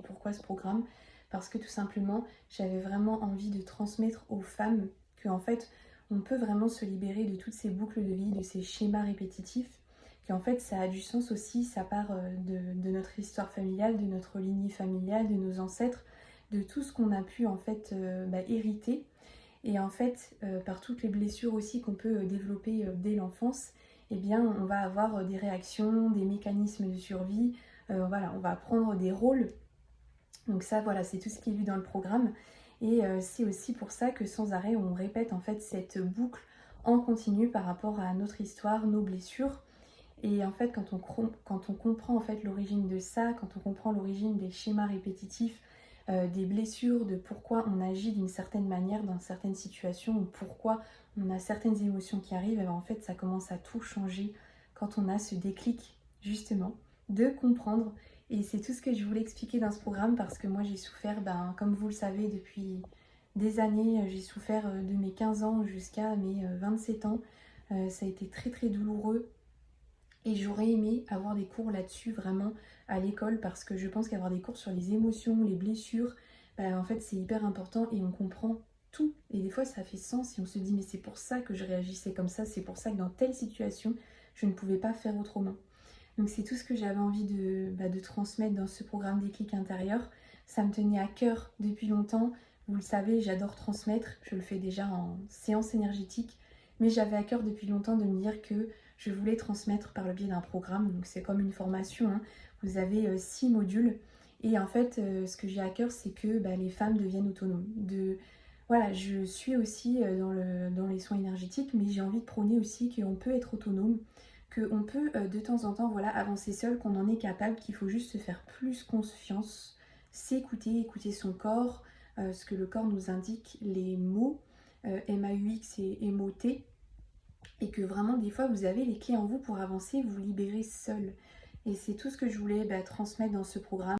pourquoi ce programme? Parce que tout simplement, j'avais vraiment envie de transmettre aux femmes qu'en fait, on peut vraiment se libérer de toutes ces boucles de vie, de ces schémas répétitifs, qu'en fait, ça a du sens aussi, ça part de notre histoire familiale, de notre lignée familiale, de nos ancêtres, de tout ce qu'on a pu en fait hériter. Et en fait, par toutes les blessures aussi qu'on peut développer dès l'enfance, eh bien, on va avoir des réactions, des mécanismes de survie. Voilà, on va prendre des rôles. Donc ça, voilà, c'est tout ce qui est vu dans le programme. Et c'est aussi pour ça que sans arrêt, on répète en fait cette boucle en continu par rapport à notre histoire, nos blessures. Et en fait, quand on comprend en fait l'origine de ça, quand on comprend l'origine des schémas répétitifs, des blessures, de pourquoi on agit d'une certaine manière dans certaines situations, ou pourquoi on a certaines émotions qui arrivent, et ben en fait, ça commence à tout changer quand on a ce déclic, justement, de comprendre. Et c'est tout ce que je voulais expliquer dans ce programme parce que moi, j'ai souffert, comme vous le savez, depuis des années, j'ai souffert de mes 15 ans jusqu'à mes 27 ans. Ça a été très très douloureux. Et j'aurais aimé avoir des cours là-dessus vraiment à l'école parce que je pense qu'avoir des cours sur les émotions, les blessures, en fait c'est hyper important et on comprend tout. Et des fois ça fait sens et on se dit mais c'est pour ça que je réagissais comme ça, c'est pour ça que dans telle situation je ne pouvais pas faire autrement. Donc c'est tout ce que j'avais envie de transmettre dans ce programme Déclic intérieur. Ça me tenait à cœur depuis longtemps. Vous le savez, j'adore transmettre. Je le fais déjà en séance énergétique. Mais j'avais à cœur depuis longtemps de me dire que je voulais transmettre par le biais d'un programme. Donc c'est comme une formation, hein. Vous avez 6 modules. Et en fait, ce que j'ai à cœur, c'est que les femmes deviennent autonomes. Voilà, je suis aussi dans les soins énergétiques, mais j'ai envie de prôner aussi qu'on peut être autonome, qu'on peut de temps en temps avancer seul, qu'on en est capable, qu'il faut juste se faire plus confiance, s'écouter, écouter son corps, ce que le corps nous indique, les mots, MAUX et MOT, et que vraiment des fois vous avez les clés en vous pour avancer, vous libérer seul. Et c'est tout ce que je voulais transmettre dans ce programme.